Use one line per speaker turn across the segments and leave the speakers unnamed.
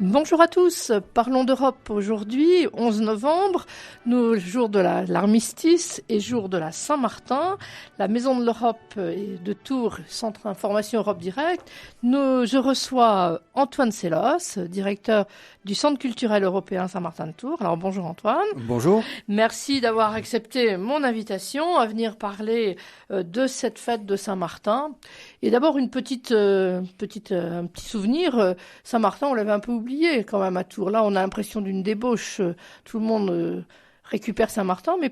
Bonjour à tous, parlons d'Europe aujourd'hui, 11 novembre, jour de l'armistice et jour de la Saint-Martin. La Maison de l'Europe de Tours, Centre Information Europe Direct. Je reçois Antoine Sellos, directeur du Centre culturel européen Saint-Martin de Tours. Alors bonjour Antoine.
Bonjour.
Merci d'avoir accepté mon invitation à venir parler de cette fête de Saint-Martin. Et d'abord un petit souvenir, Saint-Martin on l'avait un peu oublié quand même à Tours. Là on a l'impression d'une débauche, tout le monde récupère Saint-Martin, mais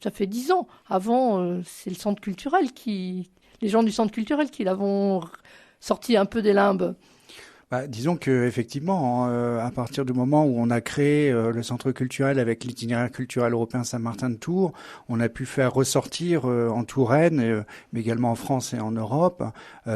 ça fait 10 ans. Avant c'est le centre culturel les gens du centre culturel qui l'avont sorti un peu des limbes.
Disons que effectivement, à partir du moment où on a créé le centre culturel avec l'itinéraire culturel européen Saint-Martin de Tours, on a pu faire ressortir en Touraine, mais également en France et en Europe,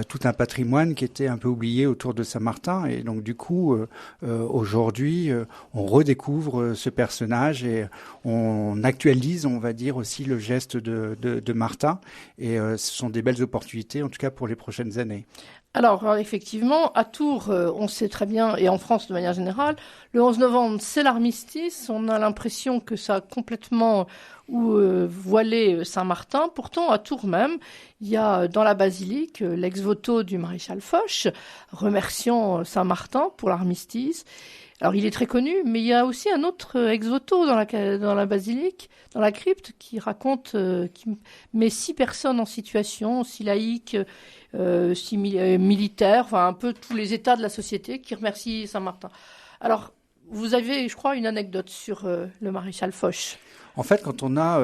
tout un patrimoine qui était un peu oublié autour de Saint-Martin. Et donc du coup, aujourd'hui, on redécouvre ce personnage et on actualise, on va dire aussi le geste de Martin. Et ce sont des belles opportunités, en tout cas pour les prochaines années.
Alors, effectivement, à Tours, on sait très bien, et en France de manière générale, le 11 novembre, c'est l'armistice. On a l'impression que ça a complètement voilé Saint-Martin. Pourtant, à Tours même, il y a dans la basilique l'ex-voto du maréchal Foch, remerciant Saint-Martin pour l'armistice. Alors, il est très connu, mais il y a aussi un autre ex-voto dans la basilique, dans la crypte, qui raconte, qui met 6 personnes en situation, 6 laïcs, 6 militaires, enfin un peu tous les états de la société qui remercient Saint-Martin. Alors, vous avez, je crois, une anecdote sur le maréchal Foch.
En fait, quand on a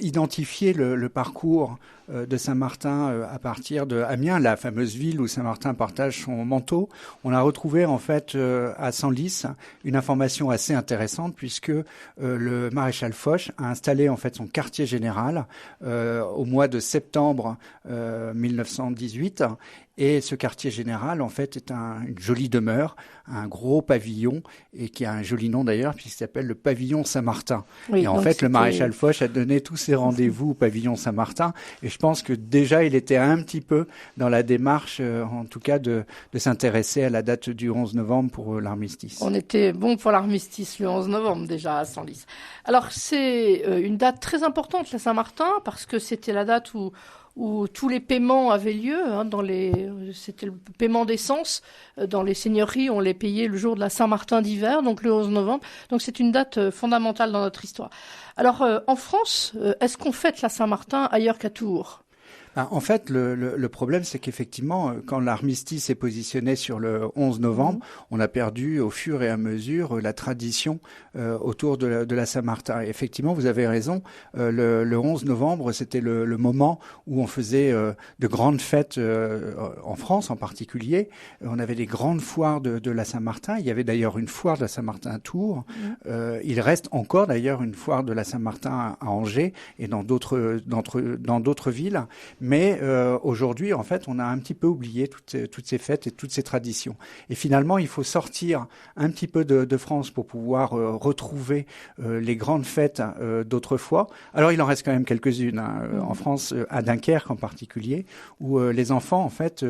identifié le parcours de Saint-Martin à partir de Amiens, la fameuse ville où Saint-Martin partage son manteau, on a retrouvé en fait à Senlis une information assez intéressante puisque le maréchal Foch a installé en fait son quartier général au mois de septembre 1918. Et ce quartier général, en fait, est une jolie demeure, un gros pavillon, et qui a un joli nom d'ailleurs, puisqu'il s'appelle le pavillon Saint-Martin. Oui, et en fait, le maréchal Foch a donné tous ses rendez-vous au pavillon Saint-Martin, et je pense que déjà, il était un petit peu dans la démarche, en tout cas, de s'intéresser à la date du 11 novembre pour l'armistice.
On était bon pour l'armistice le 11 novembre déjà à Senlis. Alors, c'est une date très importante, la Saint-Martin, parce que c'était la date où tous les paiements avaient lieu. C'était le paiement d'essence. Dans les seigneuries, on les payait le jour de la Saint-Martin d'hiver, donc le 11 novembre. Donc c'est une date fondamentale dans notre histoire. Alors en France, est-ce qu'on fête la Saint-Martin ailleurs qu'à Tours ?
En fait, le problème, c'est qu'effectivement, quand l'armistice est positionné sur le 11 novembre, on a perdu au fur et à mesure la tradition autour de la Saint-Martin. Et effectivement, vous avez raison, le 11 novembre, c'était le moment où on faisait de grandes fêtes en France en particulier. On avait des grandes foires de la Saint-Martin. Il y avait d'ailleurs une foire de la Saint-Martin à Tours. Il reste encore d'ailleurs une foire de la Saint-Martin à Angers et dans d'autres villes. Mais aujourd'hui, en fait, on a un petit peu oublié toutes ces fêtes et toutes ces traditions. Et finalement, il faut sortir un petit peu de France pour pouvoir retrouver les grandes fêtes d'autrefois. Alors, il en reste quand même quelques-unes en France, à Dunkerque en particulier, où les enfants, en fait,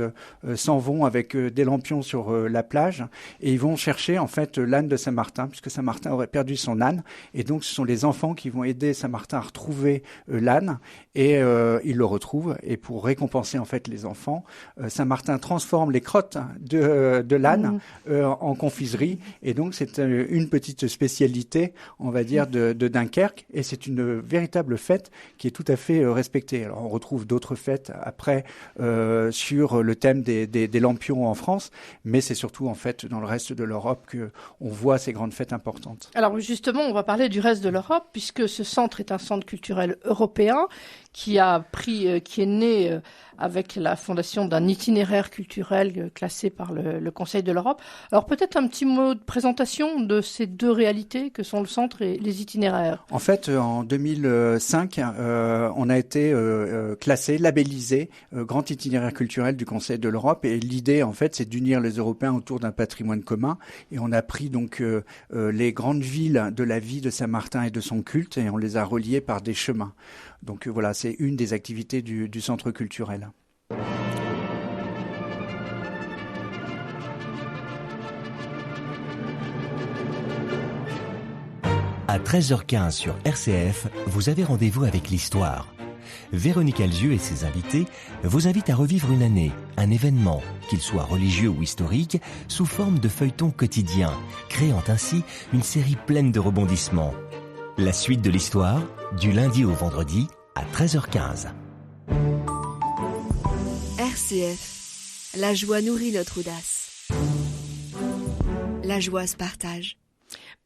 s'en vont avec des lampions sur la plage et ils vont chercher, en fait, l'âne de Saint-Martin, puisque Saint-Martin aurait perdu son âne. Et donc, ce sont les enfants qui vont aider Saint-Martin à retrouver l'âne et ils le retrouvent. Et pour récompenser en fait les enfants, Saint-Martin transforme les crottes de l'âne en confiserie. Et donc c'est une petite spécialité, on va dire, de Dunkerque. Et c'est une véritable fête qui est tout à fait respectée. Alors on retrouve d'autres fêtes après sur le thème des lampions en France, mais c'est surtout en fait dans le reste de l'Europe que on voit ces grandes fêtes importantes.
Alors justement, on va parler du reste de l'Europe puisque ce centre est un centre culturel européen qui est né avec la fondation d'un itinéraire culturel classé par le Conseil de l'Europe. Alors peut-être un petit mot de présentation de ces deux réalités que sont le centre et les itinéraires.
En fait, en 2005, on a été classé, labellisé grand itinéraire culturel du Conseil de l'Europe. Et l'idée, en fait, c'est d'unir les Européens autour d'un patrimoine commun. Et on a pris donc les grandes villes de la vie de Saint-Martin et de son culte et on les a reliées par des chemins. Donc voilà, c'est une des activités du centre culturel.
À 13h15 sur RCF, vous avez rendez-vous avec l'histoire. Véronique Alzieux et ses invités vous invitent à revivre une année, un événement, qu'il soit religieux ou historique, sous forme de feuilleton quotidien, créant ainsi une série pleine de rebondissements. La suite de l'histoire, du lundi au vendredi à 13h15.
RCF, la joie nourrit notre audace. La joie se partage.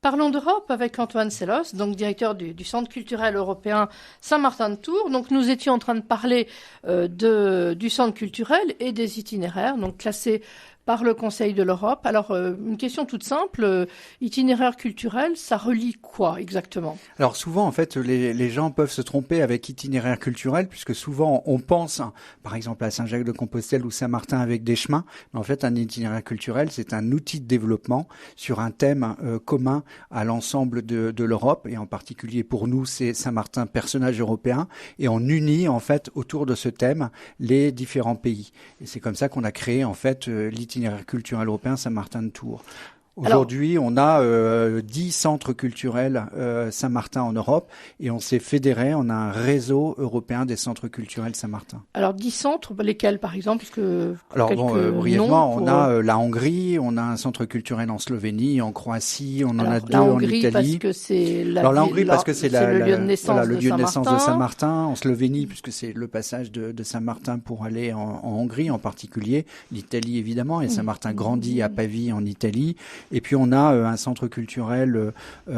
Parlons d'Europe avec Antoine Sellos, donc directeur du Centre culturel européen Saint-Martin-de-Tours. Donc nous étions en train de parler du centre culturel et des itinéraires, donc classés par le Conseil de l'Europe. Alors, une question toute simple, itinéraire culturel, ça relie quoi exactement?
Alors souvent, en fait, les gens peuvent se tromper avec itinéraire culturel, puisque souvent on pense, par exemple, à Saint-Jacques-de-Compostelle ou Saint-Martin avec des chemins. Mais en fait, un itinéraire culturel, c'est un outil de développement sur un thème commun à l'ensemble de l'Europe, et en particulier pour nous, c'est Saint-Martin, personnage européen, et on unit en fait autour de ce thème les différents pays. Et c'est comme ça qu'on a créé en fait l'itinéraire culturel européen Saint-Martin-de-Tours. Aujourd'hui, on a 10 centres culturels Saint-Martin en Europe et on s'est fédéré, on a un réseau européen des centres culturels Saint-Martin.
Alors 10 centres, lesquels par exemple?
Alors brièvement, on a la Hongrie, on a un centre culturel en Slovénie, en Croatie, on en a deux en Italie.
Parce que c'est
la Hongrie parce que c'est
le lieu de naissance
de Saint-Martin. En Slovénie puisque c'est le passage de Saint-Martin pour aller en Hongrie en particulier. L'Italie évidemment, et Saint-Martin grandit à Pavie en Italie. Et puis on a un centre culturel aux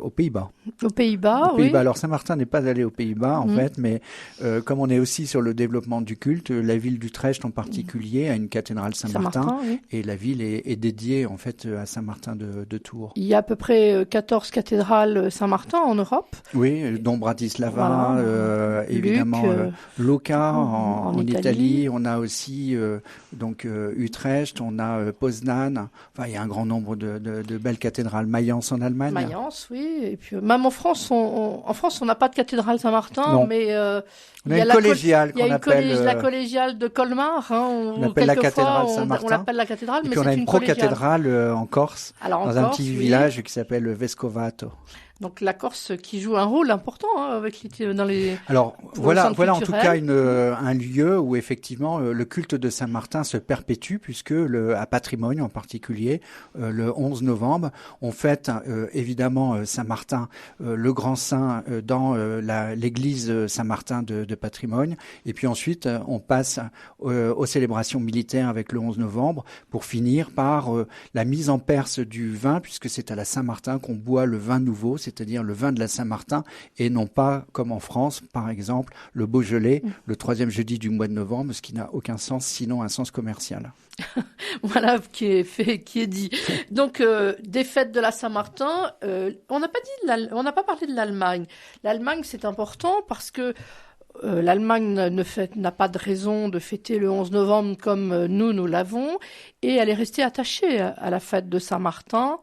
Pays-Bas.
Aux Pays-Bas, oui.
Alors Saint-Martin n'est pas allé aux Pays-Bas en fait, mais comme on est aussi sur le développement du culte, la ville d'Utrecht en particulier a une cathédrale Saint-Martin, oui. Et la ville est dédiée en fait à Saint-Martin de Tours.
Il y a à peu près 14 cathédrales Saint-Martin en Europe.
Oui, dont Bratislava, évidemment Lucca en Italie. On a aussi Utrecht, on a Poznan. Enfin, il y a un grand nombre de belles cathédrales. Mayence en Allemagne.
Mayence, oui. Et puis même en France, on n'a pas de cathédrale Saint-Martin,
non.
Mais
on a une collégiale qu'on appelle
la collégiale de Colmar.
On appelle la cathédrale Saint-Martin.
On l'appelle la cathédrale, mais
c'est une collégiale. Et puis on a une pro-cathédrale en Corse, dans un petit village qui s'appelle Vescovato.
Donc la Corse qui joue un rôle important dans les.
Alors voilà en tout cas un lieu où effectivement le culte de Saint-Martin se perpétue puisque à Patrimoine en particulier le 11 novembre on fête évidemment Saint-Martin le grand saint dans l'église Saint-Martin de Patrimoine et puis ensuite on passe aux célébrations militaires avec le 11 novembre pour finir par la mise en Perse du vin puisque c'est à la Saint-Martin qu'on boit le vin nouveau, c'est-à-dire le vin de la Saint-Martin, et non pas, comme en France, par exemple, le Beaujolais, le 3e jeudi du mois de novembre, ce qui n'a aucun sens, sinon un sens commercial.
Voilà qui est dit. Donc, des fêtes de la Saint-Martin, on n'a pas parlé de l'Allemagne. L'Allemagne, c'est important parce que l'Allemagne n'a pas de raison de fêter le 11 novembre comme nous l'avons, et elle est restée attachée à la fête de Saint-Martin.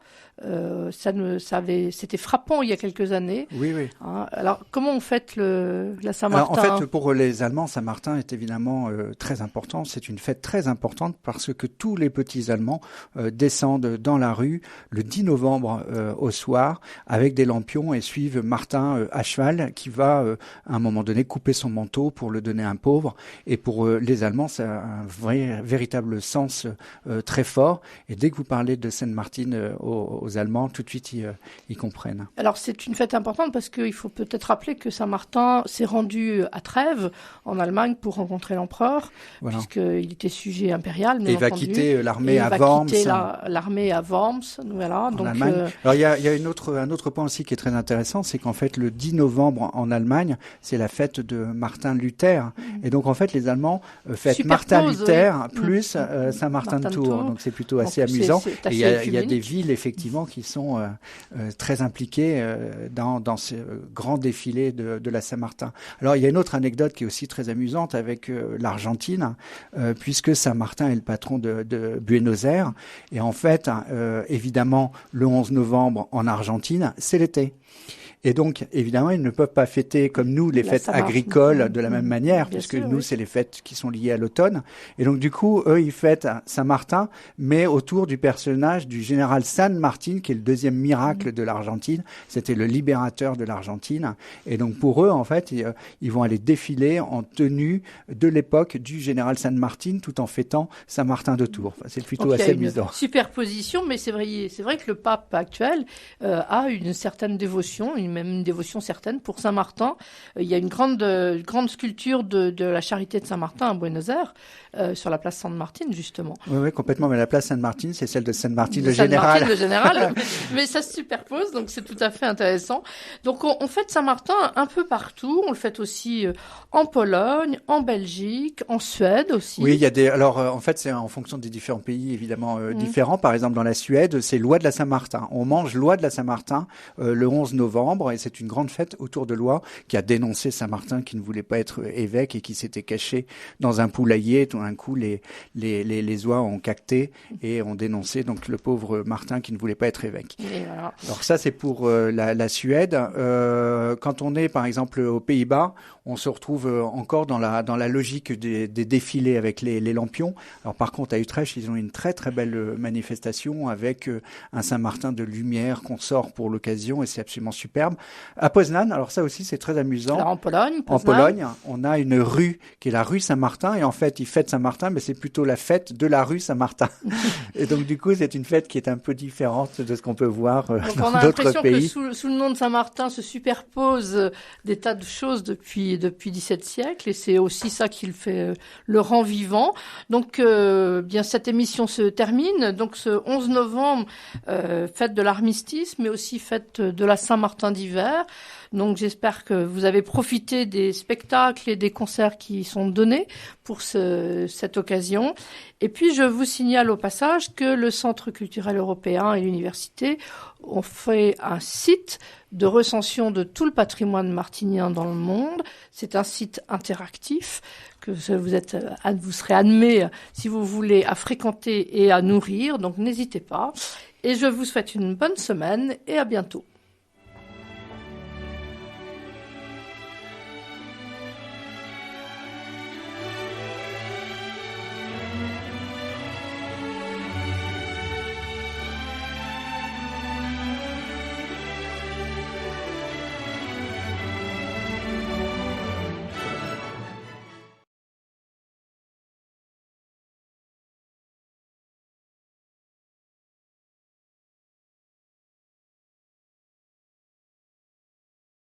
C'était frappant il y a quelques années.
Oui.
Alors, comment on fête la Saint-Martin?
Alors, en fait, pour les Allemands, Saint-Martin est évidemment très important. C'est une fête très importante parce que tous les petits Allemands descendent dans la rue le 10 novembre au soir avec des lampions et suivent Martin à cheval qui va, à un moment donné, couper son manteau pour le donner à un pauvre. Et pour les Allemands, ça a un véritable sens très fort. Et dès que vous parlez de Sainte-Martine aux Allemands, tout de suite, ils comprennent.
Alors, c'est une fête importante parce qu'il faut peut-être rappeler que Saint-Martin s'est rendu à Trèves, en Allemagne, pour rencontrer l'empereur, puisqu'il était sujet impérial.
Et il va quitter l'armée à Worms.
L'armée à Worms, voilà.
Donc, alors, il y a un autre point aussi qui est très intéressant, c'est qu'en fait, le 10 novembre en Allemagne, c'est la fête de Martin Luther. Et donc, en fait, les Allemands fêtent Martin Luther plus Saint-Martin de Tours. Donc, c'est plutôt assez amusant. Et il y a des villes, effectivement, qui sont très impliqués dans ce grand défilé de la Saint-Martin. Alors, il y a une autre anecdote qui est aussi très amusante avec l'Argentine, puisque Saint-Martin est le patron de Buenos Aires. Et en fait, évidemment, le 11 novembre en Argentine, c'est l'été. Et donc, évidemment, ils ne peuvent pas fêter comme nous les fêtes agricoles de la même manière, puisque nous, c'est les fêtes qui sont liées à l'automne. Et donc, du coup, eux, ils fêtent Saint-Martin, mais autour du personnage du général San Martín, qui est le deuxième miracle de l'Argentine. C'était le libérateur de l'Argentine. Et donc, pour eux, en fait, ils vont aller défiler en tenue de l'époque du général San Martín, tout en fêtant Saint-Martin de Tours. Enfin, c'est plutôt assez amusant.
Superposition, mais c'est vrai que le pape actuel a une certaine dévotion, même une dévotion certaine pour Saint-Martin. Il y a une grande sculpture de la Charité de Saint-Martin à Buenos Aires, sur la place San Martín, justement.
Oui, complètement. Mais la place San Martín, c'est celle de San Martín le
général. Le général. Mais ça se superpose, donc c'est tout à fait intéressant. Donc on fête Saint-Martin un peu partout. On le fête aussi en Pologne, en Belgique, en Suède aussi.
Oui, il y a alors en fait, c'est en fonction des différents pays évidemment différents. Par exemple, dans la Suède, c'est l'oie de la Saint-Martin. On mange l'oie de la Saint-Martin le 11 novembre, et c'est une grande fête autour de l'oie qui a dénoncé Saint-Martin, qui ne voulait pas être évêque et qui s'était caché dans un poulailler. Tout d'un coup, les oies ont cacté et ont dénoncé donc le pauvre Martin qui ne voulait pas être évêque.
Voilà.
Alors ça, c'est pour la Suède. Quand on est par exemple aux Pays-Bas, on se retrouve encore dans la logique des défilés avec les lampions. Alors par contre, à Utrecht, ils ont une très très belle manifestation avec un Saint-Martin de lumière qu'on sort pour l'occasion, et c'est absolument superbe. À Poznan, alors ça aussi c'est très amusant.
Alors en Pologne,
on a une rue qui est la rue Saint-Martin, et en fait ils fêtent Saint-Martin, mais c'est plutôt la fête de la rue Saint-Martin. Et donc du coup, c'est une fête qui est un peu différente de ce qu'on peut voir dans d'autres pays.
On a l'impression que sous le nom de Saint-Martin se superposent des tas de choses depuis XVIIe siècle, et c'est aussi ça qui le rend vivant. Donc bien cette émission se termine. Donc ce 11 novembre, fête de l'armistice, mais aussi fête de la Saint-Martin d'hiver. Donc j'espère que vous avez profité des spectacles et des concerts qui sont donnés pour cette occasion. Et puis je vous signale au passage que le Centre culturel européen et l'université ont fait un site de recension de tout le patrimoine martinien dans le monde. C'est un site interactif que vous serez admis, si vous voulez, à fréquenter et à nourrir. Donc n'hésitez pas. Et je vous souhaite une bonne semaine et à bientôt.